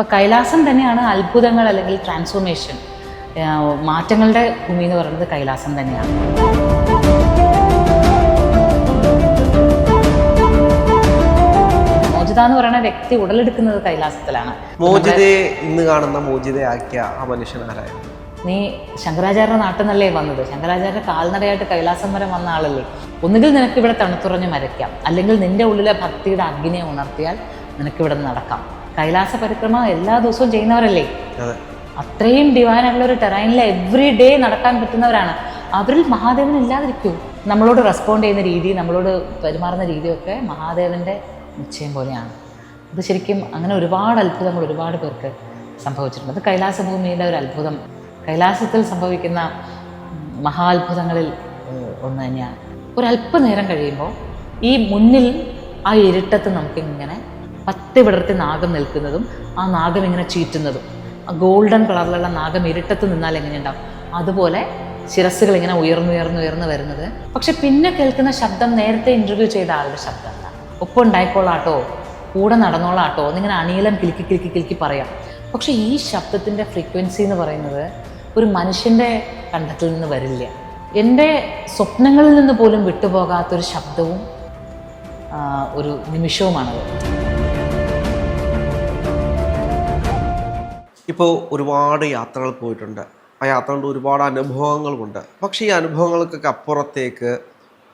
അപ്പോൾ കൈലാസം തന്നെയാണ് അത്ഭുതങ്ങൾ അല്ലെങ്കിൽ ട്രാൻസ്ഫോർമേഷൻ, മാറ്റങ്ങളുടെ ഭൂമി എന്ന് പറയുന്നത് കൈലാസം തന്നെയാണ്. മോചിത എന്ന് പറയുന്ന വ്യക്തി ഉടലെടുക്കുന്നത് കൈലാസത്തിലാണ്. മോചിതയെ ഇന്ന് കാണുന്ന മോചിതയാക്കിയ ആ മനുഷ്യൻ ആരായിരുന്നു? നീ ശങ്കരാചാര്യ നാട്ടിൽ നിന്നല്ലേ വന്നത്? ശങ്കരാചാര്യ കാൽനടയായിട്ട് കൈലാസം വരെ വന്ന ആളല്ലേ. ഒന്നുകിൽ നിനക്കിവിടെ തണുത്തുറഞ്ഞ് മരയ്ക്കാം, അല്ലെങ്കിൽ നിന്റെ ഉള്ളിലെ ഭക്തിയുടെ അഗ്നിയെ ഉണർത്തിയാൽ നിനക്കിവിടെ നടക്കാം. കൈലാസ പരിക്രമ എല്ലാ ദിവസവും ചെയ്യുന്നവരല്ലേ. അത്രയും ഡിവൈനായിട്ടുള്ള ഒരു ടെറൈനിൽ എവറി ഡേ നടക്കാൻ പറ്റുന്നവരാണ്. അവരിൽ മഹാദേവൻ ഇല്ലാതിരിക്കൂ. നമ്മളോട് റെസ്പോണ്ട് ചെയ്യുന്ന രീതി, നമ്മളോട് പെരുമാറുന്ന രീതിയൊക്കെ മഹാദേവൻ്റെ നിശ്ചയം പോലെയാണ്. ഇത് ശരിക്കും അങ്ങനെ ഒരുപാട് അത്ഭുതങ്ങൾ ഒരുപാട് പേർക്ക് സംഭവിച്ചിട്ടുണ്ട്. അത് കൈലാസഭൂമിയിലെ ഒരു അത്ഭുതം, കൈലാസത്തിൽ സംഭവിക്കുന്ന മഹാത്ഭുതങ്ങളിൽ ഒന്ന് തന്നെയാണ്. ഒരല്പനേരം കഴിയുമ്പോൾ ഈ മുന്നിൽ ആ ഇരുട്ടത്ത് നമുക്കിങ്ങനെ പത്തി വിടർത്തി നാഗം നിൽക്കുന്നതും ആ നാഗം ഇങ്ങനെ ചീറ്റുന്നതും, ആ ഗോൾഡൻ കളറിലുള്ള നാഗം ഇരുട്ടത്ത് നിന്നാൽ എങ്ങനെയുണ്ടാവും അതുപോലെ ശിരസ്സുകൾ ഇങ്ങനെ ഉയർന്നുയർന്നുയർന്ന് വരുന്നത്. പക്ഷെ പിന്നെ കേൾക്കുന്ന ശബ്ദം നേരത്തെ ഇൻ്റർവ്യൂ ചെയ്ത ആളുടെ ശബ്ദമല്ല. ഒപ്പം ഉണ്ടായിക്കോളാട്ടോ, കൂടെ നടന്നോളാട്ടോ എന്നിങ്ങനെ അണിയലം കിലുക്കി കിലുക്കി കിലുക്കി പറയാം. പക്ഷെ ഈ ശബ്ദത്തിൻ്റെ ഫ്രീക്വൻസി എന്ന് പറയുന്നത് ഒരു മനുഷ്യൻ്റെ കണ്ഠത്തിൽ നിന്ന് വരില്ല. എൻ്റെ സ്വപ്നങ്ങളിൽ നിന്ന് പോലും വിട്ടുപോകാത്തൊരു ശബ്ദവും ഒരു നിമിഷവുമാണത്. ഇപ്പോൾ ഒരുപാട് യാത്രകൾ പോയിട്ടുണ്ട്, ആ യാത്രകളുടെ ഒരുപാട് അനുഭവങ്ങളുമുണ്ട്. പക്ഷേ ഈ അനുഭവങ്ങൾക്കൊക്കെ അപ്പുറത്തേക്ക്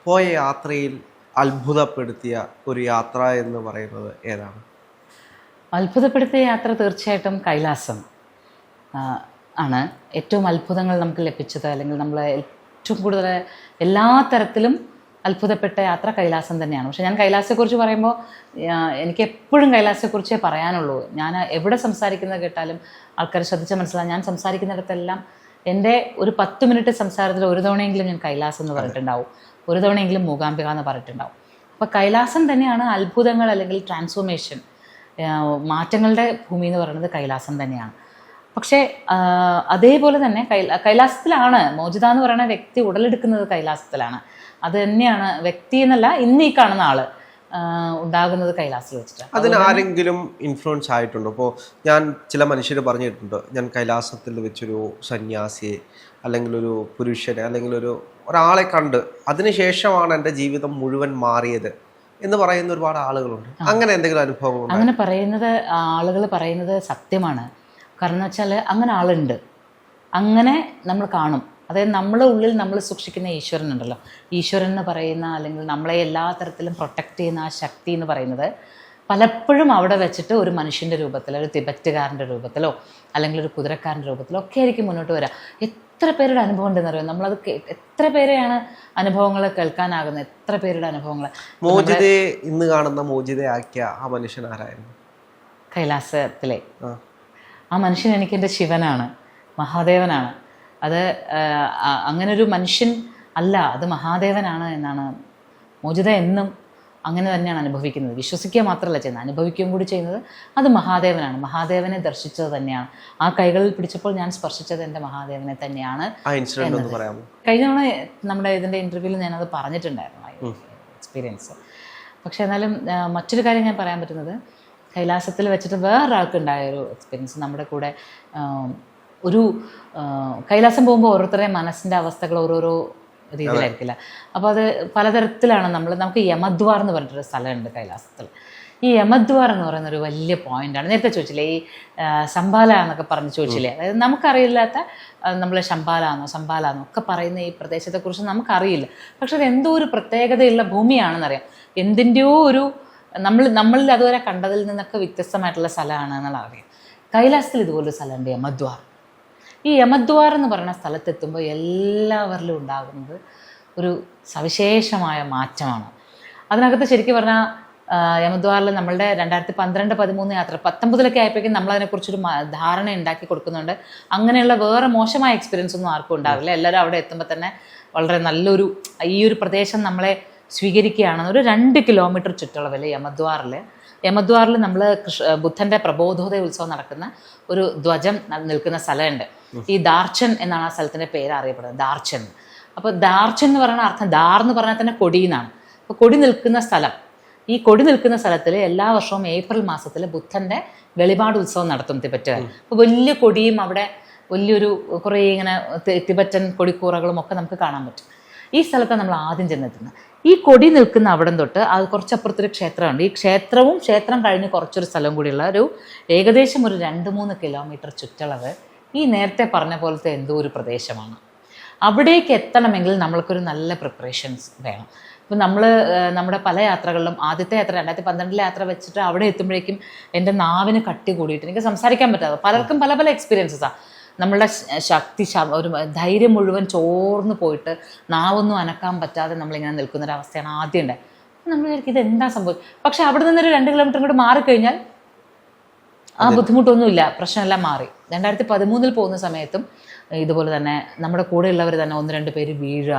പോയ യാത്രയിൽ അത്ഭുതപ്പെടുത്തിയ ഒരു യാത്ര എന്ന് പറയുന്നത് ഏതാണ്? അത്ഭുതപ്പെടുത്തിയ യാത്ര തീർച്ചയായിട്ടും കൈലാസം ആണ്. ഏറ്റവും അത്ഭുതങ്ങൾ നമുക്ക് ലഭിച്ചത്, അല്ലെങ്കിൽ നമ്മൾ ഏറ്റവും കൂടുതൽ എല്ലാ തരത്തിലും അത്ഭുതപ്പെട്ട യാത്ര കൈലാസം തന്നെയാണ്. പക്ഷെ ഞാൻ കൈലാസത്തെക്കുറിച്ച് പറയുമ്പോൾ എനിക്ക് എപ്പോഴും കൈലാസത്തെക്കുറിച്ചേ പറയാനുള്ളൂ. ഞാൻ എവിടെ സംസാരിക്കുന്നത് കേട്ടാലും ആൾക്കാർ ശ്രദ്ധിച്ച മനസ്സിലാവും, ഞാൻ സംസാരിക്കുന്നിടത്തെല്ലാം എൻ്റെ ഒരു 10 മിനിറ്റ് സംസാരത്തിൽ ഒരു തവണയെങ്കിലും ഞാൻ കൈലാസം എന്ന് പറഞ്ഞിട്ടുണ്ടാവും, ഒരു തവണയെങ്കിലും മൂകാംബിക എന്ന് പറഞ്ഞിട്ടുണ്ടാവും. അപ്പോൾ കൈലാസം തന്നെയാണ് അത്ഭുതങ്ങൾ അല്ലെങ്കിൽ ട്രാൻസ്ഫോർമേഷൻ, മാറ്റങ്ങളുടെ ഭൂമി എന്ന് പറയുന്നത് കൈലാസം തന്നെയാണ്. പക്ഷേ അതേപോലെ തന്നെ കൈലാസത്തിലാണ് മോചിത എന്ന് പറയുന്ന വ്യക്തി ഉടലെടുക്കുന്നത് കൈലാസത്തിലാണ്. അത് തന്നെയാണ് വ്യക്തി എന്നല്ല, ഇന്ന് ഈ കാണുന്ന ആള് ഉണ്ടാകുന്നത് കൈലാസത്തിൽ വെച്ചിട്ടാണ്. അതിന് ആരെങ്കിലും ഇൻഫ്ലുവൻസ് ആയിട്ടുണ്ടോ? ഇപ്പോൾ ഞാൻ ചില മനുഷ്യർ പറഞ്ഞിട്ടുണ്ട്, ഞാൻ കൈലാസത്തിൽ വെച്ചൊരു സന്യാസിയെ അല്ലെങ്കിൽ ഒരു പുരുഷനെ അല്ലെങ്കിൽ ഒരാളെ കണ്ട് അതിനുശേഷമാണ് എൻ്റെ ജീവിതം മുഴുവൻ മാറിയത് എന്ന് പറയുന്ന ഒരുപാട് ആളുകളുണ്ട്. അങ്ങനെ എന്തെങ്കിലും അനുഭവം? അങ്ങനെ പറയുന്നത് ആളുകൾ പറയുന്നത് സത്യമാണ്. കാരണം വെച്ചാൽ അങ്ങനെ ആളുണ്ട്, അങ്ങനെ നമ്മൾ കാണും. അതായത് നമ്മുടെ ഉള്ളിൽ നമ്മൾ സൂക്ഷിക്കുന്ന ഈശ്വരൻ ഉണ്ടല്ലോ, ഈശ്വരൻ എന്ന് പറയുന്ന അല്ലെങ്കിൽ നമ്മളെ എല്ലാ തരത്തിലും പ്രൊട്ടക്റ്റ് ചെയ്യുന്ന ആ ശക്തി എന്ന് പറയുന്നത് പലപ്പോഴും അവിടെ വെച്ചിട്ട് ഒരു മനുഷ്യൻ്റെ രൂപത്തിലോ ഒരു തിബറ്റുകാരൻ്റെ രൂപത്തിലോ അല്ലെങ്കിൽ ഒരു കുതിരക്കാരൻ്റെ രൂപത്തിലോ ഒക്കെ ആയിരിക്കും മുന്നോട്ട് വരിക. എത്ര പേരുടെ അനുഭവം ഉണ്ടെന്ന് അറിയാം. നമ്മളത് എത്ര പേരെയാണ് അനുഭവങ്ങൾ കേൾക്കാനാകുന്നത്, എത്ര പേരുടെ അനുഭവങ്ങൾ. മോചിതയെ ഇന്ന് കാണുന്ന മോചിതയാക്കിയ ആ മനുഷ്യൻ ആരായിരുന്നു? കൈലാസത്തിലെ ആ മനുഷ്യൻ എനിക്ക് എൻ്റെ ശിവനാണ്, മഹാദേവനാണ്. അത് അങ്ങനൊരു മനുഷ്യൻ അല്ല, അത് മഹാദേവനാണ് എന്നാണ് മോചിത എന്നും അങ്ങനെ തന്നെയാണ് അനുഭവിക്കുന്നത്. വിശ്വസിക്കുക മാത്രമല്ല ചെയ്യുന്നത്, അനുഭവിക്കുകയും കൂടി ചെയ്യുന്നത് അത് മഹാദേവനാണ്. മഹാദേവനെ ദർശിച്ചത് തന്നെയാണ്. ആ കൈകളിൽ പിടിച്ചപ്പോൾ ഞാൻ സ്പർശിച്ചത് എൻ്റെ മഹാദേവനെ തന്നെയാണ്. കഴിഞ്ഞ തവണ നമ്മുടെ ഇതിൻ്റെ ഇൻ്റർവ്യൂവിൽ ഞാനത് പറഞ്ഞിട്ടുണ്ടായിരുന്നു എക്സ്പീരിയൻസ്. പക്ഷേ എന്നാലും മറ്റൊരു കാര്യം ഞാൻ പറയാൻ പറ്റുന്നത്, കൈലാസത്തിൽ വെച്ചിട്ട് വേറൊരാൾക്ക് ഉണ്ടായൊരു എക്സ്പീരിയൻസ്. നമ്മുടെ കൂടെ ഒരു കൈലാസം പോകുമ്പോൾ ഓരോരുത്തരുടെയും മനസ്സിൻ്റെ അവസ്ഥകൾ ഓരോരോ രീതിയിലായിരിക്കില്ല. അപ്പോൾ അത് പലതരത്തിലാണ്. നമുക്ക് യമദ്വാർ എന്ന് പറഞ്ഞിട്ടൊരു സ്ഥലമുണ്ട് കൈലാസത്തിൽ. ഈ യമദ്വാർ എന്ന് പറയുന്ന ഒരു വലിയ പോയിന്റാണ്. നേരത്തെ ചോദിച്ചില്ലേ ഈ ശംബാല എന്നൊക്കെ പറഞ്ഞ് ചോദിച്ചില്ലേ, അതായത് നമുക്കറിയില്ലാത്ത നമ്മൾ ശംബാലാന്നോ ഒക്കെ പറയുന്ന ഈ പ്രദേശത്തെക്കുറിച്ച് നമുക്കറിയില്ല. പക്ഷെ അത് എന്തോ ഒരു പ്രത്യേകതയുള്ള ഭൂമിയാണെന്നറിയാം. എന്തിൻ്റെയോ ഒരു നമ്മളിൽ അതുവരെ കണ്ടതിൽ നിന്നൊക്കെ വ്യത്യസ്തമായിട്ടുള്ള സ്ഥലമാണ് എന്നുള്ള അറിയാം. കൈലാസത്തിൽ ഇതുപോലൊരു സ്ഥലമുണ്ട്, യമദ്വാർ. ഈ യമദ്വാർ എന്ന് പറയുന്ന സ്ഥലത്തെത്തുമ്പോൾ എല്ലാവരിലും ഉണ്ടാകുന്നത് ഒരു സവിശേഷമായ മാറ്റമാണ്. അതിനകത്ത് ശരിക്കും പറഞ്ഞാൽ യമദ്വാറിൽ നമ്മളുടെ 2012-13 യാത്ര 19 ആയപ്പോഴേക്കും നമ്മളതിനെക്കുറിച്ചൊരു ധാരണ ഉണ്ടാക്കി കൊടുക്കുന്നുണ്ട്. അങ്ങനെയുള്ള വേറെ മോശമായ എക്സ്പീരിയൻസ് ഒന്നും ആർക്കും ഉണ്ടാവില്ല. എല്ലാവരും അവിടെ എത്തുമ്പോൾ തന്നെ വളരെ നല്ലൊരു ഈ ഒരു പ്രദേശം നമ്മളെ സ്വീകരിക്കുകയാണെന്ന്. ഒരു 2 കിലോമീറ്റർ ചുറ്റളവിൽ യമദ്വാറിൽ നമ്മൾ ബുദ്ധൻ്റെ പ്രബോധോദയ ഉത്സവം നടക്കുന്ന ഒരു ധ്വജം നിൽക്കുന്ന സ്ഥലമുണ്ട്. ഈ ദാർച്ചൻ എന്നാണ് ആ സ്ഥലത്തിൻ്റെ പേര് അറിയപ്പെടുന്നത്, ദാർച്ചൻ. അപ്പോൾ ദാർച്ചൻ എന്ന് പറയുന്ന അർത്ഥം, ദാർ എന്ന് പറഞ്ഞാൽ തന്നെ കൊടി എന്നാണ്. അപ്പോൾ കൊടി നിൽക്കുന്ന സ്ഥലം, ഈ കൊടി നിൽക്കുന്ന സ്ഥലത്തിൽ എല്ലാ വർഷവും ഏപ്രിൽ മാസത്തിൽ ബുദ്ധൻ്റെ വെളിപാട് ഉത്സവം നടത്തും തിബറ്റുകാർ. അപ്പോൾ വലിയ കൊടിയും അവിടെ വലിയൊരു കുറേ ഇങ്ങനെ തിബറ്റൻ കൊടിക്കൂറകളും ഒക്കെ നമുക്ക് കാണാൻ പറ്റും. ഈ സ്ഥലത്താണ് നമ്മൾ ആദ്യം ചെന്നെത്തുന്നത്. ഈ കൊടി നിൽക്കുന്ന അവിടം തൊട്ട് അത് കുറച്ചപ്പുറത്തൊരു ക്ഷേത്രമുണ്ട്. ഈ ക്ഷേത്രം കഴിഞ്ഞ് കുറച്ചൊരു സ്ഥലം കൂടിയുള്ള ഏകദേശം ഒരു 2-3 കിലോമീറ്റർ ചുറ്റളവ് ഈ നേരത്തെ പറഞ്ഞ പോലത്തെ എന്തോ ഒരു പ്രദേശമാണ്. അവിടേക്ക് എത്തണമെങ്കിൽ നമ്മൾക്കൊരു നല്ല പ്രിപ്പറേഷൻസ് വേണം. ഇപ്പം നമ്മുടെ പല യാത്രകളിലും ആദ്യത്തെ യാത്ര 2012 യാത്ര വെച്ചിട്ട് അവിടെ എത്തുമ്പോഴേക്കും എൻ്റെ നാവിന് കട്ടി കൂടിയിട്ട് എനിക്ക് സംസാരിക്കാൻ പറ്റാതെ, പലർക്കും പല പല എക്സ്പീരിയൻസസാണ്. നമ്മളുടെ ശക്തി ഒരു ധൈര്യം മുഴുവൻ ചോർന്ന് പോയിട്ട് നാവൊന്നും അനക്കാൻ പറ്റാതെ നമ്മളിങ്ങനെ നിൽക്കുന്നൊരവസ്ഥയാണ് ആദ്യം ഉണ്ടായത്. നമ്മൾ വിചാരിക്കും ഇതെന്താ സംഭവിക്കും. പക്ഷെ അവിടെ നിന്നൊരു 2 കിലോമീറ്റർ കൂടെ മാറിക്കഴിഞ്ഞാൽ ആ ബുദ്ധിമുട്ടൊന്നുമില്ല, പ്രശ്നമെല്ലാം മാറി. 2013 പോകുന്ന സമയത്തും ഇതുപോലെ തന്നെ നമ്മുടെ കൂടെയുള്ളവർ തന്നെ 1-2 പേര് വീഴുക,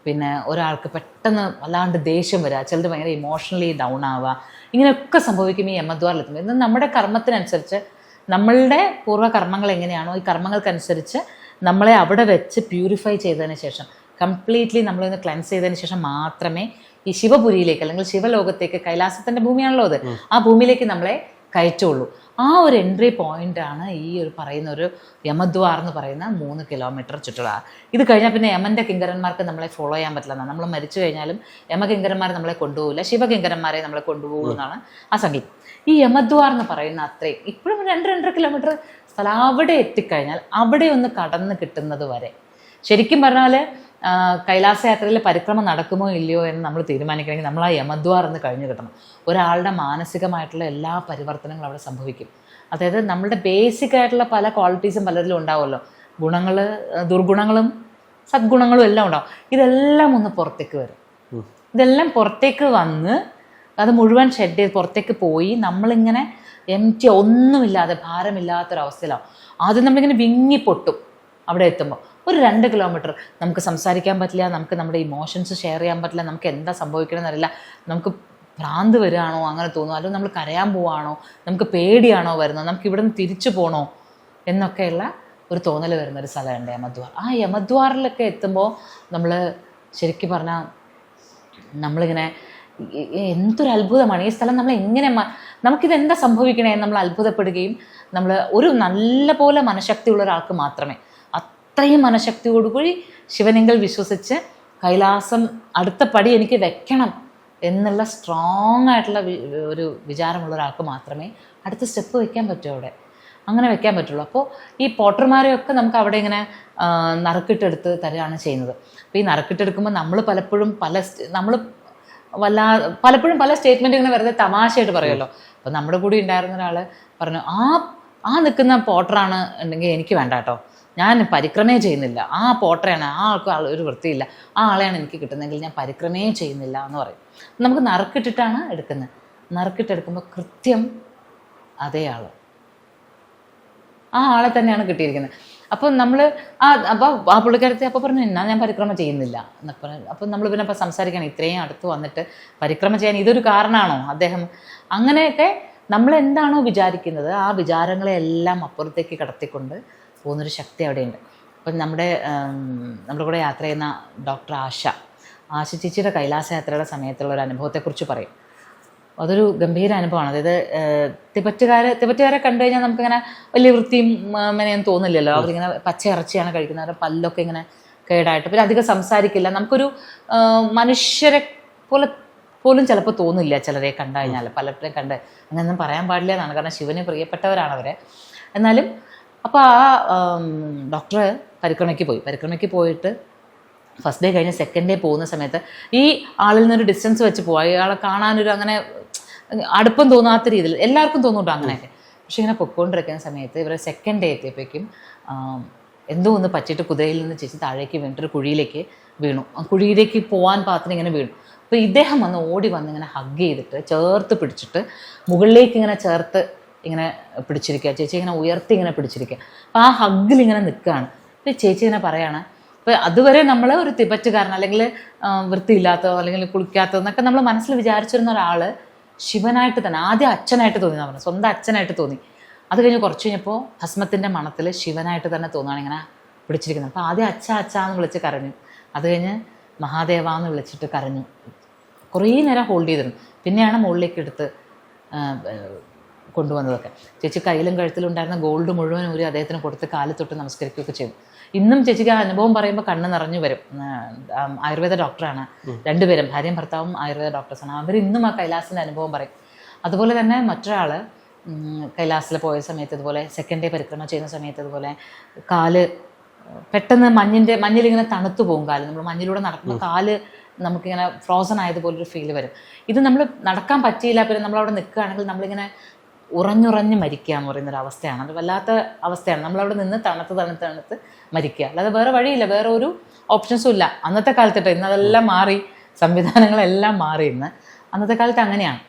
പിന്നെ ഒരാൾക്ക് പെട്ടെന്ന് വല്ലാണ്ട് ദേഷ്യം വരിക, ചിലത് ഭയങ്കര ഇമോഷണലി ഡൗൺ ആവുക, ഇങ്ങനെയൊക്കെ സംഭവിക്കും ഈ യമദ്വാറിലെത്തുമ്പോൾ. ഇത് നമ്മുടെ കർമ്മത്തിനനുസരിച്ച്, നമ്മളുടെ പൂർവ്വകർമ്മങ്ങൾ എങ്ങനെയാണോ ഈ കർമ്മങ്ങൾക്കനുസരിച്ച് നമ്മളെ അവിടെ വെച്ച് പ്യൂരിഫൈ ചെയ്തതിന് ശേഷം, കംപ്ലീറ്റ്ലി നമ്മളിന്ന് ക്ലെൻസ് ചെയ്തതിന് ശേഷം മാത്രമേ ഈ ശിവപുരിയിലേക്ക് അല്ലെങ്കിൽ ശിവലോകത്തേക്ക്, കൈലാസത്തിൻ്റെ ഭൂമിയാണല്ലോ അത്, ആ ഭൂമിയിലേക്ക് നമ്മളെ കയറ്റുള്ളൂ. ആ ഒരു എൻട്രി പോയിൻ്റാണ് ഈ പറയുന്ന ഒരു യമദ്വാർ എന്ന് പറയുന്ന 3 കിലോമീറ്റർ ചുറ്റുള്ള. ഇത് കഴിഞ്ഞാൽ പിന്നെ യമൻ്റെ കിങ്കരന്മാർക്ക് നമ്മളെ ഫോളോ ചെയ്യാൻ പറ്റില്ല. നമ്മൾ മരിച്ചു കഴിഞ്ഞാലും യമകിങ്കരന്മാർ നമ്മളെ കൊണ്ടുപോകില്ല, ശിവകിങ്കരന്മാരെ നമ്മളെ കൊണ്ടുപോകും എന്നാണ് ആ സങ്കല്പം. ഈ യമദ്വാർ എന്ന് പറയുന്ന അത്രയും ഇപ്പോഴും 2-2.5 കിലോമീറ്റർ സ്ഥലം, അവിടെ എത്തിക്കഴിഞ്ഞാൽ അവിടെ ഒന്ന് കടന്ന് കിട്ടുന്നത് വരെ ശരിക്കും പറഞ്ഞാൽ കൈലാസയാത്രയിൽ പരിക്രമം നടക്കുമോ ഇല്ലയോ എന്ന് നമ്മൾ തീരുമാനിക്കണമെങ്കിൽ നമ്മൾ ആ യമദ്വാർ എന്ന് കഴിഞ്ഞ് കിട്ടണം. ഒരാളുടെ മാനസികമായിട്ടുള്ള എല്ലാ പരിവർത്തനങ്ങളും അവിടെ സംഭവിക്കും. അതായത് നമ്മളുടെ ബേസിക് ആയിട്ടുള്ള പല ക്വാളിറ്റീസും പലരിലും ഉണ്ടാവുമല്ലോ, ഗുണങ്ങൾ, ദുർഗുണങ്ങളും സദ്ഗുണങ്ങളും എല്ലാം ഉണ്ടാവും. ഇതെല്ലാം ഒന്ന് പുറത്തേക്ക് വരും. ഇതെല്ലാം പുറത്തേക്ക് വന്ന് അത് മുഴുവൻ ഷെഡ് ചെയ്ത് പുറത്തേക്ക് പോയി നമ്മളിങ്ങനെ എംറ്റി, ഒന്നുമില്ലാതെ ഭാരമില്ലാത്തൊരവസ്ഥയിലാവും. ആദ്യം നമ്മളിങ്ങനെ വിങ്ങി പൊട്ടും. അവിടെ എത്തുമ്പോൾ ഒരു 2 കിലോമീറ്റർ നമുക്ക് സംസാരിക്കാൻ പറ്റില്ല, നമുക്ക് നമ്മുടെ ഇമോഷൻസ് ഷെയർ ചെയ്യാൻ പറ്റില്ല, നമുക്ക് എന്താ സംഭവിക്കണമെന്ന് അറിയില്ല, നമുക്ക് ഭ്രാന്ത് വരികയാണോ അങ്ങനെ തോന്നുന്നു, അല്ലെങ്കിൽ നമ്മൾ കരയാൻ പോവാണോ, നമുക്ക് പേടിയാണോ വരുന്നത്, നമുക്ക് ഇവിടെ നിന്ന് തിരിച്ചു പോകണോ എന്നൊക്കെയുള്ള ഒരു തോന്നൽ വരുന്നൊരു സ്ഥലമുണ്ട് യമദ്വാർ. ആ യമദ്വാറിലൊക്കെ എത്തുമ്പോൾ നമ്മൾ ശരിക്കും പറഞ്ഞാൽ നമ്മളിങ്ങനെ എന്തൊരു അത്ഭുതമാണ് ഈ സ്ഥലം. നമ്മൾ എങ്ങനെ നമുക്കിതെന്താ സംഭവിക്കണേ എന്ന് നമ്മൾ അത്ഭുതപ്പെടുകയും, നമ്മൾ ഒരു നല്ല പോലെ മനഃശക്തിയുള്ള ഒരാൾക്ക് മാത്രമേ, അത്രയും മനഃശക്തിയോടുകൂടി ശിവനെങ്കിൽ വിശ്വസിച്ച് കൈലാസം അടുത്ത പടി എനിക്ക് വെക്കണം എന്നുള്ള സ്ട്രോങ് ആയിട്ടുള്ള ഒരു വിചാരമുള്ള ഒരാൾക്ക് മാത്രമേ അടുത്ത സ്റ്റെപ്പ് വെക്കാൻ പറ്റൂ. അവിടെ അങ്ങനെ വെക്കാൻ പറ്റുള്ളൂ. അപ്പോൾ ഈ പോട്ടർമാരെയൊക്കെ നമുക്ക് അവിടെ ഇങ്ങനെ നറുക്കിട്ടെടുത്ത് തരികയാണ് ചെയ്യുന്നത്. അപ്പോൾ ഈ നറുക്കിട്ടെടുക്കുമ്പോൾ നമ്മൾ പലപ്പോഴും പലപ്പോഴും പല സ്റ്റേറ്റ്മെൻറ്റ് ഇങ്ങനെ വെറുതെ തമാശയായിട്ട് പറയുമല്ലോ. അപ്പോൾ നമ്മുടെ കൂടെ ഉണ്ടായിരുന്ന ഒരാൾ പറഞ്ഞു, ആ നിൽക്കുന്ന പോട്ടറാണ് ഉണ്ടെങ്കിൽ എനിക്ക് വേണ്ട കേട്ടോ, ഞാൻ പരിക്രമേ ചെയ്യുന്നില്ല, ആ പോട്ടറയാണ്, ആ ആൾക്ക് ഒരു വൃത്തിയില്ല, ആ ആളെയാണ് എനിക്ക് കിട്ടുന്നതെങ്കിൽ ഞാൻ പരിക്രമേ ചെയ്യുന്നില്ല എന്ന് പറയും. നമുക്ക് നറുക്കിട്ടിട്ടാണ് എടുക്കുന്നത്. നറുക്കിട്ടെടുക്കുമ്പോൾ കൃത്യം അതേ ആൾ, ആ ആളെ തന്നെയാണ് കിട്ടിയിരിക്കുന്നത്. അപ്പം നമ്മൾ ആ പുള്ളിക്കാരത്തെ അപ്പോൾ പറഞ്ഞു, എന്നാ ഞാൻ പരിക്രമ ചെയ്യുന്നില്ല എന്നൊക്കെ പറഞ്ഞു. അപ്പം നമ്മൾ പിന്നെ അപ്പം സംസാരിക്കണം, ഇത്രയും അടുത്ത് വന്നിട്ട് പരിക്രമ ചെയ്യാൻ ഇതൊരു കാരണമാണോ അദ്ദേഹം? അങ്ങനെയൊക്കെ നമ്മൾ എന്താണോ വിചാരിക്കുന്നത് ആ വിചാരങ്ങളെല്ലാം അപ്പുറത്തേക്ക് കടത്തിക്കൊണ്ട് പോകുന്നൊരു ശക്തി അവിടെയുണ്ട്. അപ്പം നമ്മുടെ കൂടെ യാത്ര ചെയ്യുന്ന ഡോക്ടർ ആശ ചേച്ചിയുടെ കൈലാസയാത്രയുടെ സമയത്തുള്ള ഒരു അനുഭവത്തെക്കുറിച്ച് പറയും. അതൊരു ഗംഭീര അനുഭവമാണ്. അതായത് തിബറ്റുകാരെ കണ്ടു കഴിഞ്ഞാൽ നമുക്കിങ്ങനെ വലിയ വൃത്തിയും അങ്ങനെയൊന്നും തോന്നില്ലല്ലോ. അവരിങ്ങനെ പച്ച ഇറച്ചിയാണ് കഴിക്കുന്നത്, അവരുടെ പല്ലൊക്കെ ഇങ്ങനെ കേടായിട്ട്, പിന്നെ അധികം സംസാരിക്കില്ല. നമുക്കൊരു മനുഷ്യരെ പോലും ചിലപ്പോൾ തോന്നില്ല ചിലരെ കണ്ടു കഴിഞ്ഞാൽ. പലപ്പോഴും അങ്ങനെയൊന്നും പറയാൻ പാടില്ല എന്നാണ്, കാരണം ശിവന് പ്രിയപ്പെട്ടവരാണ് അവരെ. എന്നാലും അപ്പോൾ ആ ഡോക്ടർ പരിക്രമയ്ക്ക് പോയിട്ട് ഫസ്റ്റ് ഡേ കഴിഞ്ഞ് സെക്കൻഡ് ഡേ പോകുന്ന സമയത്ത് ഈ ആളിൽ നിന്നൊരു ഡിസ്റ്റൻസ് വെച്ച് പോവുക, ഇയാളെ കാണാനൊരു അങ്ങനെ അടുപ്പം തോന്നാത്ത രീതിയിൽ എല്ലാവർക്കും തോന്നുന്നുണ്ടോ അങ്ങനെയൊക്കെ. പക്ഷെ ഇങ്ങനെ പൊയ്ക്കൊണ്ടിരിക്കുന്ന സമയത്ത് ഇവർ സെക്കൻഡ് ഡേ എത്തിയപ്പോഴേക്കും എന്തോ ഒന്ന് പറ്റിയിട്ട് കുതിരയിൽ നിന്ന് ചേച്ചി താഴേക്ക് വീണിട്ടൊരു കുഴിയിലേക്ക് വീണു. കുഴിയിലേക്ക് പോകാൻ പാകത്തിന് ഇങ്ങനെ വീണു. അപ്പോൾ ഇദ്ദേഹം ഓടി വന്ന് ഇങ്ങനെ ഹഗ് ചെയ്തിട്ട് ചേർത്ത് പിടിച്ചിട്ട് മുകളിലേക്ക് ഇങ്ങനെ ചേർത്ത് ഇങ്ങനെ പിടിച്ചിരിക്കുക, ചേച്ചി ഇങ്ങനെ ഉയർത്തി ഇങ്ങനെ പിടിച്ചിരിക്കുക. അപ്പോൾ ആ ഹഗ്ഗിൽ ഇങ്ങനെ നിൽക്കുകയാണ്. അപ്പോൾ ചേച്ചി ഇങ്ങനെ പറയാണ്, അപ്പോൾ അതുവരെ നമ്മൾ ഒരു തിബറ്റുകാരൻ അല്ലെങ്കിൽ വൃത്തിയില്ലാത്തതോ അല്ലെങ്കിൽ കുളിക്കാത്തതോ എന്നൊക്കെ നമ്മൾ മനസ്സിൽ വിചാരിച്ചിരുന്ന ഒരാൾ ശിവനായിട്ട് തന്നെ ആദ്യം അച്ഛനായിട്ട് തോന്നി എന്നാണ് പറഞ്ഞത്, സ്വന്തം അച്ഛനായിട്ട് തോന്നി. അത് കഴിഞ്ഞ് കുറച്ച് കഴിഞ്ഞപ്പോൾ ഭസ്മത്തിൻ്റെ മണത്തിൽ ശിവനായിട്ട് തന്നെ തോന്നുകയാണ് ഇങ്ങനെ പിടിച്ചിരിക്കുന്നത്. അപ്പോൾ ആദ്യം അച്ഛ എന്ന് വിളിച്ച് കരഞ്ഞു, അത് കഴിഞ്ഞ് മഹാദേവ എന്ന് വിളിച്ചിട്ട് കരഞ്ഞു. കുറേ നേരം ഹോൾഡ് ചെയ്തിരുന്നു. പിന്നെയാണ് മുകളിലേക്ക് എടുത്ത് കൊണ്ടുവന്നതൊക്കെ. ചേച്ചി കയ്യിലും കഴുത്തിലും ഉണ്ടായിരുന്ന ഗോൾഡ് മുഴുവൻ ഒരു അദ്ദേഹത്തിന് കൊടുത്ത് കാലിൽ തൊട്ട് നമസ്കരിക്കുകയൊക്കെ ചെയ്തു. ഇന്നും ചേച്ചിക്ക് ആ അനുഭവം പറയുമ്പോൾ കണ്ണ് നിറഞ്ഞു വരും. ആയുർവേദ ഡോക്ടറാണ്, രണ്ടുപേരും ഭാര്യയും ഭർത്താവും ആയുർവേദ ഡോക്ടേഴ്സാണ്. അവരിന്നും ആ കൈലാസിൻ്റെ അനുഭവം പറയും. അതുപോലെ തന്നെ മറ്റൊരാൾ കൈലാസിൽ പോയ സമയത്ത് ഇതുപോലെ സെക്കൻഡ് ഡേ പരിക്രമ ചെയ്യുന്ന സമയത്ത് ഇതുപോലെ കാല് പെട്ടെന്ന് മഞ്ഞിലിങ്ങനെ തണുത്തു പോകും. കാല് നമ്മൾ മഞ്ഞിലൂടെ നടക്കുമ്പോൾ കാല് നമുക്കിങ്ങനെ ഫ്രോസൺ ആയതുപോലൊരു ഫീൽ വരും. ഇത് നമ്മൾ നടക്കാൻ പറ്റിയില്ല, പിന്നെ നമ്മളവിടെ നിൽക്കുകയാണെങ്കിൽ നമ്മളിങ്ങനെ ഉറഞ്ഞുറഞ്ഞ് മരിക്കുക എന്ന് പറയുന്നൊരവസ്ഥയാണ്. അത് വല്ലാത്ത അവസ്ഥയാണ്. നമ്മളവിടെ നിന്ന് തണുത്ത് മരിക്കുക, അല്ലാതെ വേറെ വഴിയില്ല, വേറെ ഒരു ഓപ്ഷൻസും ഇല്ല. അന്നത്തെ കാലത്തിട്ട് ഇന്ന് അതെല്ലാം മാറി, സംവിധാനങ്ങളെല്ലാം മാറി. ഇന്ന് അന്നത്തെ കാലത്ത് അങ്ങനെയാണ്.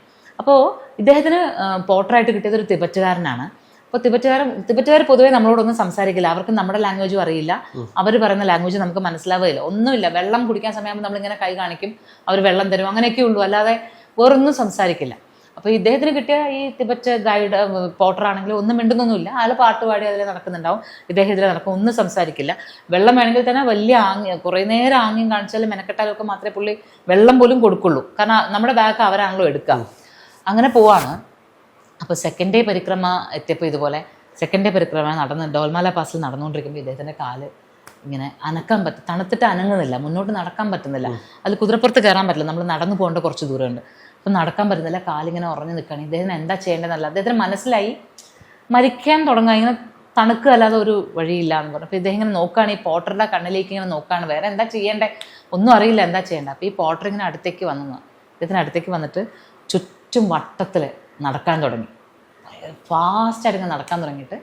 അപ്പോൾ ഇദ്ദേഹത്തിന് പോർട്ടറായിട്ട് കിട്ടിയത് ഒരു തിബറ്റുകാരനാണ്. അപ്പോൾ തിബറ്റുകാർ പൊതുവേ നമ്മളോടൊന്നും സംസാരിക്കില്ല. അവർക്ക് നമ്മുടെ ലാംഗ്വേജും അറിയില്ല, അവർ പറയുന്ന ലാംഗ്വേജ് നമുക്ക് മനസ്സിലാവുകയില്ല, ഒന്നുമില്ല. വെള്ളം കുടിക്കാൻ സമയമാകുമ്പോൾ നമ്മളിങ്ങനെ കൈ കാണിക്കും, അവർ വെള്ളം തരും, അങ്ങനെയൊക്കെ ഉള്ളൂ, അല്ലാതെ വേറൊന്നും സംസാരിക്കില്ല. അപ്പോൾ ഇദ്ദേഹത്തിന് കിട്ടിയ ഈ തിബറ്റ് ഗൈഡ് പോർട്ടറാണെങ്കിലും ഒന്നും മിണ്ടുന്നൊന്നുമില്ല. അയാൾ പാട്ട് പാടി അതിൽ നടക്കുന്നുണ്ടാവും, ഇദ്ദേഹം ഇതിൽ നടക്കും, ഒന്നും സംസാരിക്കില്ല. വെള്ളം വേണമെങ്കിൽ തന്നെ വലിയ കുറേ നേരം ആംഗ്യം കാണിച്ചാലും മെനക്കെട്ടാലൊക്കെ മാത്രമേ പുള്ളി വെള്ളം പോലും കൊടുക്കുള്ളൂ. കാരണം നമ്മുടെ ബാഗ് അവരാണല്ലോ എടുക്കുക. അങ്ങനെ പോവാണ്. അപ്പോൾ സെക്കൻഡ് ഡേ പരിക്രമ എത്തിയപ്പോൾ ഇതുപോലെ സെക്കൻഡ് ഡേ പരിക്രമ ഡോൽമാല പാസിൽ നടന്നുകൊണ്ടിരിക്കുമ്പോൾ ഇദ്ദേഹത്തിൻ്റെ കാല് ഇങ്ങനെ അനക്കാൻ തണുത്തിട്ട് അനങ്ങുന്നില്ല, മുന്നോട്ട് നടക്കാൻ പറ്റുന്നില്ല. അത് കുതിരപ്പുറത്ത് കയറാൻ പറ്റില്ല, നമ്മൾ നടന്നു പോകേണ്ട കുറച്ച് ദൂരമുണ്ട്. അപ്പം നടക്കാൻ പറ്റുന്നില്ല, കാലിങ്ങനെ ഉറഞ്ഞു നിൽക്കുകയാണ്. ഇദ്ദേഹത്തിന് എന്താ ചെയ്യേണ്ടതെന്നല്ല, അദ്ദേഹത്തിന് മനസ്സിലായി മരിക്കാൻ തുടങ്ങുക, ഇങ്ങനെ തണുക്കുക അല്ലാതെ ഒരു വഴിയില്ല എന്ന് പറഞ്ഞു. അപ്പോൾ ഇദ്ദേഹം ഇങ്ങനെ നോക്കുകയാണ്, ഈ പോട്ടറുടെ കണ്ണിലേക്ക് ഇങ്ങനെ നോക്കുകയാണ്, വേറെ എന്താ ചെയ്യേണ്ടേ ഒന്നും അറിയില്ല, എന്താ ചെയ്യേണ്ടത്. അപ്പോൾ ഈ പോട്ടർ ഇങ്ങനെ അടുത്തേക്ക് വന്നു, ഇദ്ദേഹത്തിന് അടുത്തേക്ക് വന്നിട്ട് ചുറ്റും വട്ടത്തിൽ നടക്കാൻ തുടങ്ങി. ഫാസ്റ്റായിട്ട് ഇങ്ങനെ നടക്കാൻ തുടങ്ങിയിട്ട്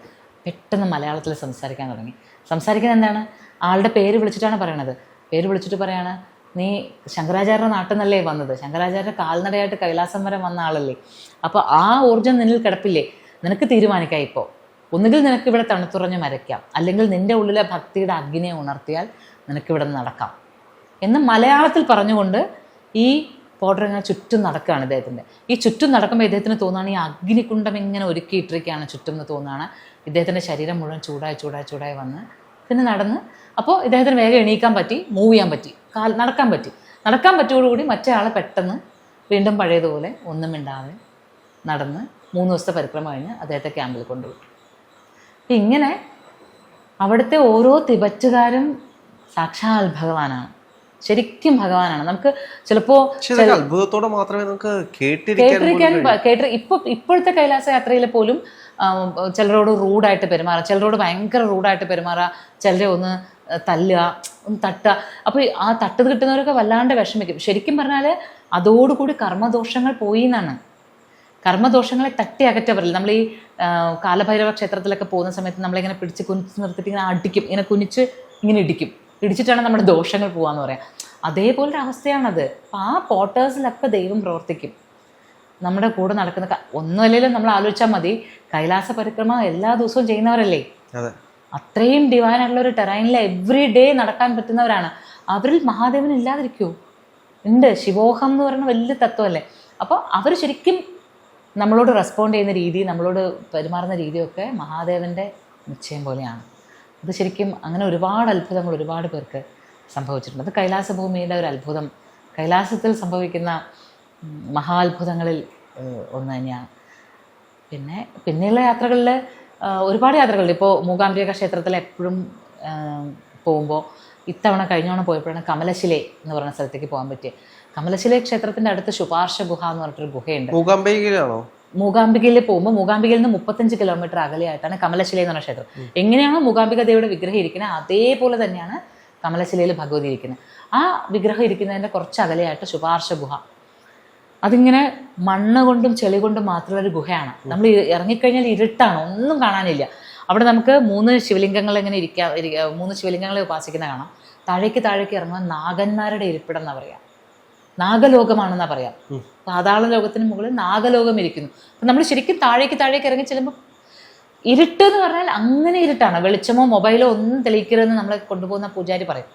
പെട്ടെന്ന് മലയാളത്തിൽ സംസാരിക്കാൻ തുടങ്ങി. സംസാരിക്കുന്നത് എന്താണ്, ആളുടെ പേര് വിളിച്ചിട്ടാണ് പറയണത്. പേര് വിളിച്ചിട്ട് പറയാണ്, നീ ശങ്കരാചാര്യരുടെ നാട്ടിൽ നിന്നല്ലേ വന്നത്, ശങ്കരാചാര്യ കാൽനടയായിട്ട് കൈലാസം വരെ വന്ന ആളല്ലേ, അപ്പോൾ ആ ഊർജ്ജം നിന്നിൽ കിടപ്പില്ലേ, നിനക്ക് തീരുമാനിക്കാം. ഇപ്പോൾ ഒന്നുകിൽ നിനക്ക് ഇവിടെ തണുത്തുറഞ്ഞ് മരയ്ക്കാം, അല്ലെങ്കിൽ നിൻ്റെ ഉള്ളിലെ ഭക്തിയുടെ അഗ്നിയെ ഉണർത്തിയാൽ നിനക്കിവിടെ നടക്കാം എന്ന് മലയാളത്തിൽ പറഞ്ഞുകൊണ്ട് ഈ പോട്ടർ ഇങ്ങനെ ചുറ്റും നടക്കുകയാണ് ഇദ്ദേഹത്തിൻ്റെ. ഈ ചുറ്റും നടക്കുമ്പോൾ ഇദ്ദേഹത്തിന് തോന്നുകയാണ് ഈ അഗ്നികുണ്ഡം ഇങ്ങനെ ഒരുക്കിയിട്ടിരിക്കുകയാണ് ചുറ്റും എന്ന് തോന്നുകയാണ്. ഇദ്ദേഹത്തിൻ്റെ ശരീരം മുഴുവൻ ചൂടായി വന്ന് പിന്നെ നടന്ന്, അപ്പോൾ ഇദ്ദേഹത്തിന് വേഗം എണീക്കാൻ പറ്റി, മൂവ് ചെയ്യാൻ പറ്റി, നടക്കാൻ പറ്റിയോടുകൂടി മറ്റേ ആളെ പെട്ടെന്ന് വീണ്ടും പഴയതുപോലെ ഒന്നും മിണ്ടാതെ നടന്ന് 3 ദിവസത്തെ പരിക്രമ കഴിഞ്ഞ് അദ്ദേഹത്തെ ക്യാമ്പിൽ കൊണ്ടുപോയി. ഇങ്ങനെ അവിടുത്തെ ഓരോ തിബറ്റുകാരും സാക്ഷാൽ ഭഗവാനാണ്, ശരിക്കും ഭഗവാനാണ്. നമുക്ക് ചിലപ്പോൾ അത്ഭുതത്തോടെ മാത്രമേ നമുക്ക് ഇപ്പോഴത്തെ കൈലാസ യാത്രയിൽ പോലും ചിലരോട് റൂഡായിട്ട് പെരുമാറുക, ചിലരോട് ഭയങ്കര റൂഡായിട്ട് പെരുമാറുക, ചിലരെ ഒന്ന് തല്ലുക, ഒന്ന് തട്ടുക. അപ്പോൾ ആ തട്ട് കിട്ടുന്നവരൊക്കെ വല്ലാണ്ട് വിഷമിക്കും. ശരിക്കും പറഞ്ഞാൽ അതോടുകൂടി കർമ്മദോഷങ്ങൾ പോയി എന്നാണ്. കർമ്മദോഷങ്ങളെ തട്ടി അകറ്റാൻ പറ്റില്ല. നമ്മൾ ഈ കാലഭൈരവ ക്ഷേത്രത്തിലൊക്കെ പോകുന്ന സമയത്ത് നമ്മളിങ്ങനെ പിടിച്ച് കുനിച്ച് നിർത്തിയിട്ട് ഇങ്ങനെ അടിക്കും, ഇങ്ങനെ കുനിച്ച് ഇങ്ങനെ ഇടിച്ചിട്ടാണ് നമ്മുടെ ദോഷങ്ങൾ പോകാമെന്ന് പറയാം. അതേപോലൊരു അവസ്ഥയാണത്. അപ്പം ആ പോട്ടേഴ്സിലൊക്കെ ദൈവം പ്രവർത്തിക്കും. നമ്മുടെ കൂടെ നടക്കുന്ന ഒന്നുമല്ലെങ്കിലും നമ്മൾ ആലോചിച്ചാൽ മതി, കൈലാസ പരിക്രമ എല്ലാ ദിവസവും ചെയ്യുന്നവരല്ലേ, അത്രയും ഡിവൈനായിട്ടുള്ള ഒരു ടെറൈനിൽ എവറി ഡേ നടക്കാൻ പറ്റുന്നവരാണ്. അവരിൽ മഹാദേവൻ ഇല്ലാതിരിക്കുമോ? ഉണ്ട്. ശിവോഹം എന്ന് പറയുന്ന വലിയ തത്വമല്ലേ. അപ്പോൾ അവർ ശരിക്കും നമ്മളോട് റെസ്പോണ്ട് ചെയ്യുന്ന രീതി, നമ്മളോട് പെരുമാറുന്ന രീതിയൊക്കെ മഹാദേവൻ്റെ നിശ്ചയം പോലെയാണ്. അത് ശരിക്കും അങ്ങനെ ഒരുപാട് അത്ഭുതങ്ങൾ ഒരുപാട് പേർക്ക് സംഭവിച്ചിട്ടുണ്ട്. അത് കൈലാസഭൂമിയുടെ ഒരു അത്ഭുതം, കൈലാസത്തിൽ സംഭവിക്കുന്ന മഹാത്ഭുതങ്ങളിൽ ഒന്ന് തന്നെയാണ്. പിന്നെയുള്ള യാത്രകളിൽ ഒരുപാട് യാത്രകളുണ്ട്. ഇപ്പോൾ മൂകാംബിക ക്ഷേത്രത്തിൽ എപ്പോഴും പോകുമ്പോൾ, ഇത്തവണ കഴിഞ്ഞോണം പോയപ്പോഴാണ് കമലശിലെ എന്ന് പറയുന്ന സ്ഥലത്തേക്ക് പോകാൻ പറ്റിയത്. കമലശിലെ ക്ഷേത്രത്തിൻ്റെ അടുത്ത് ശുപാർശ ഗുഹ എന്ന് പറഞ്ഞിട്ടൊരു ഗുഹയുണ്ട്. മൂകാംബികയിൽ പോകുമ്പോൾ മൂകാംബികയിൽ നിന്ന് 35 കിലോമീറ്റർ അകലെയായിട്ടാണ് കമലശില എന്ന് പറഞ്ഞ ക്ഷേത്രം. എങ്ങനെയാണോ മൂകാംബിക ദേവിയുടെ വിഗ്രഹം ഇരിക്കുന്നത് അതേപോലെ തന്നെയാണ് കമലശിലയിൽ ഭഗവതി ഇരിക്കുന്നത്. ആ വിഗ്രഹം ഇരിക്കുന്നതിൻ്റെ കുറച്ച് അകലെയായിട്ട് ശുപാർശ ഗുഹ. അതിങ്ങനെ മണ്ണ് കൊണ്ടും ചെളി കൊണ്ടും മാത്രമുള്ള ഒരു ഗുഹയാണ്. നമ്മൾ ഇറങ്ങിക്കഴിഞ്ഞാൽ ഇരുട്ടാണ്, ഒന്നും കാണാനില്ല. അവിടെ നമുക്ക് 3 ശിവലിംഗങ്ങൾ ഇങ്ങനെ 3 ശിവലിംഗങ്ങളെ ഉപാസിക്കുന്ന കാണാം. താഴേക്ക് ഇറങ്ങുന്ന നാഗന്മാരുടെ ഇരിപ്പിടം എന്നാ പറയാം, നാഗലോകമാണെന്നാ പറയാം. പാതാള ലോകത്തിന് മുകളിൽ നാഗലോകം ഇരിക്കുന്നു. അപ്പം നമ്മൾ ശരിക്കും താഴേക്ക് ഇറങ്ങി ചെല്ലുമ്പോൾ ഇരുട്ട് എന്ന് പറഞ്ഞാൽ അങ്ങനെ ഇരുട്ടാണ്. വെളിച്ചമോ മൊബൈലോ ഒന്നും തെളിയിക്കരുതെന്ന് നമ്മളെ കൊണ്ടുപോകുന്ന പൂജാരി പറയും.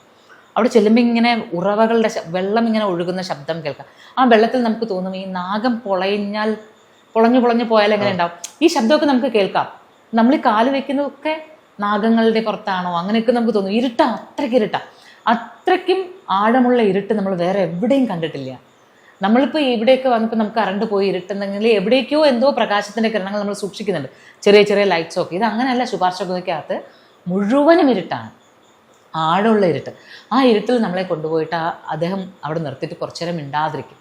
അവിടെ ചെല്ലുമ്പോൾ ഇങ്ങനെ ഉറവകളുടെ വെള്ളം ഇങ്ങനെ ഒഴുകുന്ന ശബ്ദം കേൾക്കാം. ആ വെള്ളത്തിൽ നമുക്ക് തോന്നും ഈ നാഗം പൊളഞ്ഞു പോയാൽ എങ്ങനെ ഉണ്ടാവും, ഈ ശബ്ദമൊക്കെ നമുക്ക് കേൾക്കാം. നമ്മൾ ഈ കാല് വെക്കുന്നതൊക്കെ നാഗങ്ങളുടെ പുറത്താണോ അങ്ങനെയൊക്കെ നമുക്ക് തോന്നും. അത്രയ്ക്കും ആഴമുള്ള ഇരുട്ട് നമ്മൾ വേറെ എവിടെയും കണ്ടിട്ടില്ല. നമ്മളിപ്പോൾ ഇവിടെയൊക്കെ വന്നപ്പോൾ നമുക്ക് കറണ്ട് പോയി ഇരുട്ടുന്നെങ്കിൽ എവിടേക്കോ എന്തോ പ്രകാശത്തിൻ്റെ കിരണങ്ങൾ നമ്മൾ സൂക്ഷിക്കുന്നുണ്ട്, ചെറിയ ചെറിയ ലൈറ്റ്സ് ഒക്കെ. ഇത് അങ്ങനെയല്ല, ശുപാർശ ഗുഹയ്ക്കകത്ത് മുഴുവനും ഇരുട്ടാണ്, ആഴമുള്ള ഇരുട്ട്. ആ ഇരുട്ടിൽ നമ്മളെ കൊണ്ടുപോയിട്ട് അദ്ദേഹം അവിടെ നിർത്തിയിട്ട് കുറച്ചു നേരം മിണ്ടാതിരിക്കും.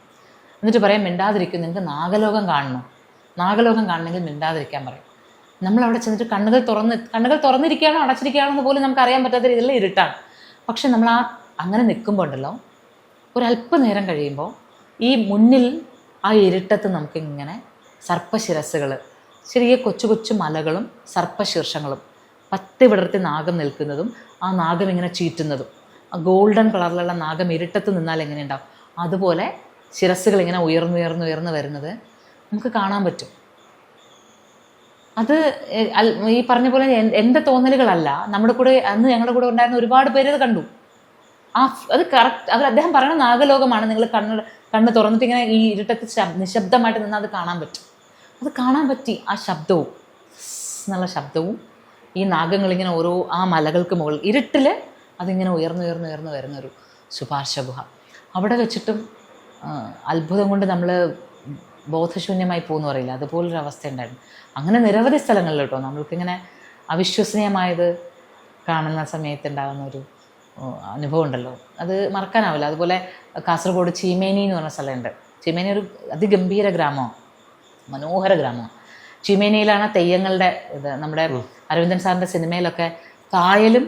എന്നിട്ട് പറയാം, മിണ്ടാതിരിക്കും, നിങ്ങൾക്ക് നാഗലോകം കാണണം, നാഗലോകം കാണണമെങ്കിൽ മിണ്ടാതിരിക്കാൻ പറയും. നമ്മളവിടെ ചെന്നിട്ട് കണ്ണുകൾ തുറന്നിരിക്കുകയാണോ അടച്ചിരിക്കുകയാണോ എന്ന് പോലും നമുക്ക് അറിയാൻ പറ്റാത്ത രീതിയിലുള്ള ഇരുട്ടാണ്. പക്ഷെ നമ്മൾ അങ്ങനെ നിൽക്കുമ്പോൾ ഉണ്ടല്ലോ, ഒരല്പനേരം കഴിയുമ്പോൾ ഈ മുന്നിൽ ആ ഇരുട്ടത്ത് നമുക്കിങ്ങനെ സർപ്പശിരസ്സുകൾ, ചെറിയ കൊച്ചു കൊച്ചു മലകളും സർപ്പശീർഷങ്ങളും, പത്തി വിടർത്തി നാഗം നിൽക്കുന്നതും ആ നാഗം ഇങ്ങനെ ചീറ്റുന്നതും, ആ ഗോൾഡൻ കളറിലുള്ള നാഗം ഇരുട്ടത്ത് നിന്നാൽ എങ്ങനെ ഉണ്ടാവും അതുപോലെ ശിരസ്സുകൾ ഇങ്ങനെ ഉയർന്നുയർന്ന് വരുന്നത് നമുക്ക് കാണാൻ പറ്റും. അത് ഈ പറഞ്ഞ പോലെ എൻ്റെ തോന്നലുകളല്ല, നമ്മുടെ കൂടെ അന്ന് ഞങ്ങളുടെ കൂടെ ഉണ്ടായിരുന്ന ഒരുപാട് പേര് അത് കണ്ടു. അത് കറക്റ്റ്, അദ്ദേഹം പറയുന്ന നാഗലോകമാണ്. നിങ്ങൾ കണ്ണ് തുറന്നിട്ട് ഇങ്ങനെ ഈ ഇരുട്ടത്ത് നിശബ്ദമായിട്ട് നിന്നാൽ അത് കാണാൻ പറ്റും. അത് കാണാൻ പറ്റി. ആ ശബ്ദവും എന്നുള്ള ശബ്ദവും ഈ നാഗങ്ങളിങ്ങനെ ഓരോ ആ മലകൾക്ക് മുകളിൽ ഇരുട്ടിൽ അതിങ്ങനെ ഉയർന്നു വരുന്നൊരു ശുപാർശ ഗുഹ. അവിടെ വെച്ചിട്ടും അത്ഭുതം കൊണ്ട് നമ്മൾ ബോധശൂന്യമായി പോകുന്നു പറയില്ല, അതുപോലൊരു അവസ്ഥ ഉണ്ടായിരുന്നു. അങ്ങനെ നിരവധി സ്ഥലങ്ങളിൽ കേട്ടോ നമ്മൾക്കിങ്ങനെ അവിശ്വസനീയമായത് കാണുന്ന സമയത്തുണ്ടാകുന്ന ഒരു അനുഭവം ഉണ്ടല്ലോ, അത് മറക്കാനാവില്ല. അതുപോലെ കാസർഗോഡ് ചീമേനി എന്ന് പറഞ്ഞ സ്ഥലമുണ്ട്. ചീമേനി ഒരു അതിഗംഭീര ഗ്രാമമാണ്, മനോഹര ഗ്രാമമാണ്. ചീമേനിയിലാണ് തെയ്യങ്ങളുടെ ഇത്. നമ്മുടെ അരവിന്ദൻ സാറിൻ്റെ സിനിമയിലൊക്കെ കായലും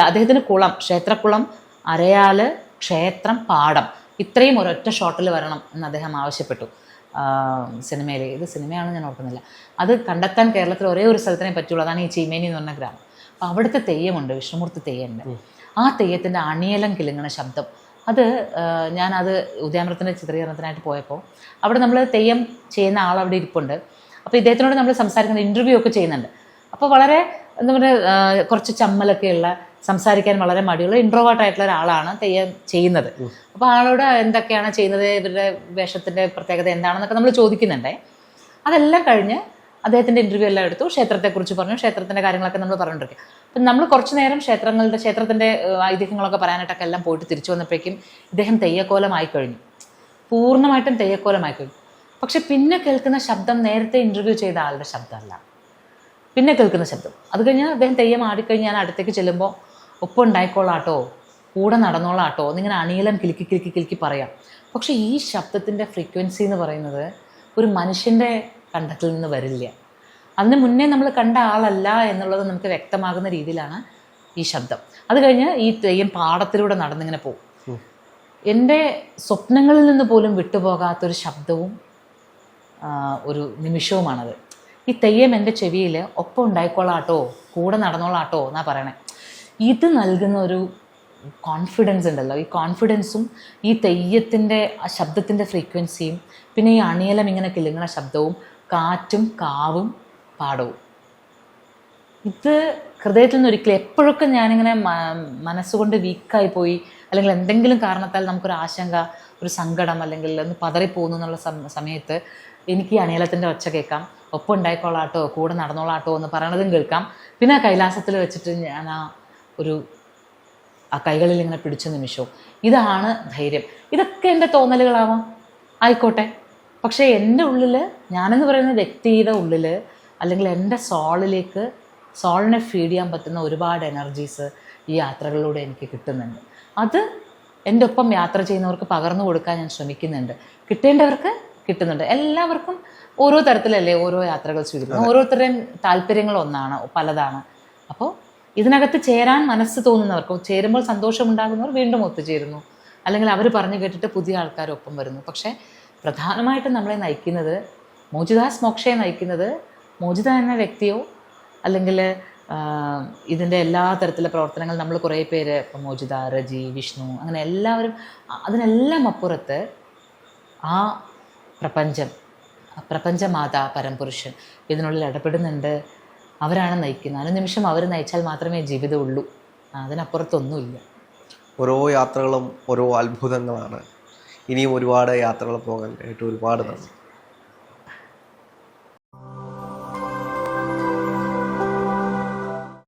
അദ്ദേഹത്തിന് കുളം, ക്ഷേത്രക്കുളം, അരയാല്, ക്ഷേത്രം, പാടം, ഇത്രയും ഒരൊറ്റ ഷോട്ടിൽ വരണം എന്ന് അദ്ദേഹം ആവശ്യപ്പെട്ടു സിനിമയിൽ. ഇത് സിനിമയാണെന്ന് ഞാൻ ഓർക്കുന്നില്ല. അത് കണ്ടെത്താൻ കേരളത്തിൽ ഒരേ ഒരു സ്ഥലത്തിനെ പറ്റുള്ളൂ, അതാണ് ഈ ചീമേനി എന്ന് പറഞ്ഞ ഗ്രാമം. അപ്പോൾ അവിടുത്തെ തെയ്യമുണ്ട്, വിഷ്ണുമൂർത്തി തെയ്യമുണ്ട്. ആ തെയ്യത്തിൻ്റെ അണിയലം കിലുങ്ങണ ശബ്ദം, അത് ഞാനത് ഉദ്യാമൃത്തിൻ്റെ ചിത്രീകരണത്തിനായിട്ട് പോയപ്പോൾ അവിടെ നമ്മൾ തെയ്യം ചെയ്യുന്ന ആളവിടെ ഇരിപ്പുണ്ട്. അപ്പോൾ ഇദ്ദേഹത്തിനോട് നമ്മൾ സംസാരിക്കുന്ന ഇൻ്റർവ്യൂ ഒക്കെ ചെയ്യുന്നുണ്ട്. അപ്പോൾ വളരെ എന്താ പറയുക, കുറച്ച് ചമ്മലൊക്കെയുള്ള, സംസാരിക്കാൻ വളരെ മടിയുള്ള ഇൻട്രോവേർട്ടായിട്ടുള്ള ഒരാളാണ് തെയ്യം ചെയ്യുന്നത്. അപ്പോൾ ആളോട് എന്തൊക്കെയാണ് ചെയ്യുന്നത്, ഇവരുടെ വേഷത്തിൻ്റെ പ്രത്യേകത എന്താണെന്നൊക്കെ നമ്മൾ ചോദിക്കുന്നുണ്ടേ. അതെല്ലാം കഴിഞ്ഞ് അദ്ദേഹത്തിൻ്റെ ഇൻ്റർവ്യൂ എല്ലാം എടുത്തു, ക്ഷേത്രത്തെക്കുറിച്ച് പറഞ്ഞു, ക്ഷേത്രത്തിൻ്റെ കാര്യങ്ങളൊക്കെ നമ്മൾ പറഞ്ഞുകൊണ്ടിരിക്കും. അപ്പം നമ്മൾ കുറച്ച് നേരം ക്ഷേത്രത്തിൻ്റെ ഐതിഹ്യങ്ങളൊക്കെ പറയാനായിട്ടൊക്കെ എല്ലാം പോയിട്ട് തിരിച്ചു വന്നപ്പോഴേക്കും ഇദ്ദേഹം തെയ്യക്കോലമായി കഴിഞ്ഞു, പൂർണ്ണമായിട്ടും തെയ്യക്കോലമായി കഴിഞ്ഞു. പക്ഷെ പിന്നെ കേൾക്കുന്ന ശബ്ദം നേരത്തെ ഇൻ്റർവ്യൂ ചെയ്ത ആളുടെ ശബ്ദമല്ല, പിന്നെ കേൾക്കുന്ന ശബ്ദം. അത് കഴിഞ്ഞ് അദ്ദേഹം തെയ്യം ആടിക്കഴിഞ്ഞ് ഞാൻ അടുത്തേക്ക് ചെല്ലുമ്പോൾ, ഒപ്പം ഉണ്ടായിക്കോളാട്ടോ, കൂടെ നടന്നോളാട്ടോ എന്നിങ്ങനെ അണിയലം കിലുക്കി പറയാം. പക്ഷേ ഈ ശബ്ദത്തിൻ്റെ ഫ്രീക്വൻസി എന്ന് പറയുന്നത് ഒരു മനുഷ്യൻ്റെ കണ്ടത്തിൽ നിന്ന് വരില്ല. അതിന് മുന്നേ നമ്മൾ കണ്ട ആളല്ല എന്നുള്ളത് നമുക്ക് വ്യക്തമാകുന്ന രീതിയിലാണ് ഈ ശബ്ദം. അത് കഴിഞ്ഞ് ഈ തെയ്യം പാടത്തിലൂടെ നടന്നിങ്ങനെ പോകും. എൻ്റെ സ്വപ്നങ്ങളിൽ നിന്ന് പോലും വിട്ടുപോകാത്തൊരു ശബ്ദവും ഒരു നിമിഷവുമാണത്. ഈ തെയ്യം എൻ്റെ ചെവിയിൽ ഒപ്പം ഉണ്ടായിക്കോളാട്ടോ, കൂടെ നടന്നോളാട്ടോ എന്നാ പറയണേ. ഇത് നൽകുന്ന ഒരു കോൺഫിഡൻസ് ഉണ്ടല്ലോ, ഈ കോൺഫിഡൻസും ഈ തെയ്യത്തിൻ്റെ ആ ശബ്ദത്തിൻ്റെ ഫ്രീക്വൻസിയും പിന്നെ ഈ അണിയലം ഇങ്ങനെ കിലുങ്ങണ ശബ്ദവും കാറ്റും കാവും പാടവും, ഇത് ഹൃദയത്തിൽ നിന്ന് ഒരിക്കലും എപ്പോഴൊക്കെ ഞാനിങ്ങനെ മനസ്സുകൊണ്ട് വീക്കായി പോയി, അല്ലെങ്കിൽ എന്തെങ്കിലും കാരണത്താൽ നമുക്കൊരു ആശങ്ക, ഒരു സങ്കടം, അല്ലെങ്കിൽ ഒന്ന് പതറിപ്പോകുന്നു എന്നുള്ള സമയത്ത് എനിക്ക് ഈ അണിയലത്തിൻ്റെ ഒച്ച കേൾക്കാം, ഒപ്പം ഉണ്ടായിക്കോളാട്ടോ, കൂടെ നടന്നോളാട്ടോ എന്ന് പറയണതും കേൾക്കാം. പിന്നെ ആ കൈലാസത്തിൽ വെച്ചിട്ട് ഞാൻ ആ കൈകളിൽ ഇങ്ങനെ പിടിച്ച നിമിഷവും, ഇതാണ് ധൈര്യം. ഇതൊക്കെ എൻ്റെ തോന്നലുകളാവാം, ആയിക്കോട്ടെ. പക്ഷേ എൻ്റെ ഉള്ളിൽ, ഞാനെന്ന് പറയുന്ന വ്യക്തിയുടെ ഉള്ളിൽ, അല്ലെങ്കിൽ എൻ്റെ സോളിനെ ഫീഡ് ചെയ്യാൻ പറ്റുന്ന ഒരുപാട് എനർജീസ് ഈ യാത്രകളിലൂടെ എനിക്ക് കിട്ടുന്നുണ്ട്. അത് എൻ്റെ ഒപ്പം യാത്ര ചെയ്യുന്നവർക്ക് പകർന്നു കൊടുക്കാൻ ഞാൻ ശ്രമിക്കുന്നുണ്ട്. കിട്ടേണ്ടവർക്ക് കിട്ടുന്നുണ്ട്. എല്ലാവർക്കും ഓരോ തരത്തിലല്ലേ ഓരോ യാത്രകൾ സ്വീകരിക്കുന്നത്, ഓരോരുത്തരുടെയും താല്പര്യങ്ങൾ പലതാണ്. അപ്പോൾ ഇതിനകത്ത് ചേരാൻ മനസ്സ് തോന്നുന്നവർക്ക്, ചേരുമ്പോൾ സന്തോഷമുണ്ടാകുന്നവർ വീണ്ടും ഒത്തുചേരുന്നു, അല്ലെങ്കിൽ അവർ പറഞ്ഞു കേട്ടിട്ട് പുതിയ ആൾക്കാരൊപ്പം വരുന്നു. പക്ഷേ പ്രധാനമായിട്ടും നമ്മളെ നയിക്കുന്നത്, മോചിദാസ് മോക്ഷയെ നയിക്കുന്നത് മോചിത എന്ന വ്യക്തിയോ അല്ലെങ്കിൽ ഇതിൻ്റെ എല്ലാ തരത്തിലുള്ള പ്രവർത്തനങ്ങൾ നമ്മൾ കുറേ പേര്, ഇപ്പം മോചിത, രജി, വിഷ്ണു, അങ്ങനെ എല്ലാവരും, അതിനെല്ലാം അപ്പുറത്ത് ആ പ്രപഞ്ചമാതാ പരംപുരുഷൻ ഇതിനുള്ളിൽ ഇടപെടുന്നുണ്ട്. അവരാണ് നയിക്കുന്നത്. അനുനിമിഷം അവർ നയിച്ചാൽ മാത്രമേ ജീവിതമുള്ളൂ, അതിനപ്പുറത്തൊന്നുമില്ല. ഓരോ യാത്രകളും ഓരോ അത്ഭുതങ്ങളാണ്. ഇനിയും ഒരുപാട് യാത്രകൾ പോകാൻ ഒരുപാട് നന്ദി.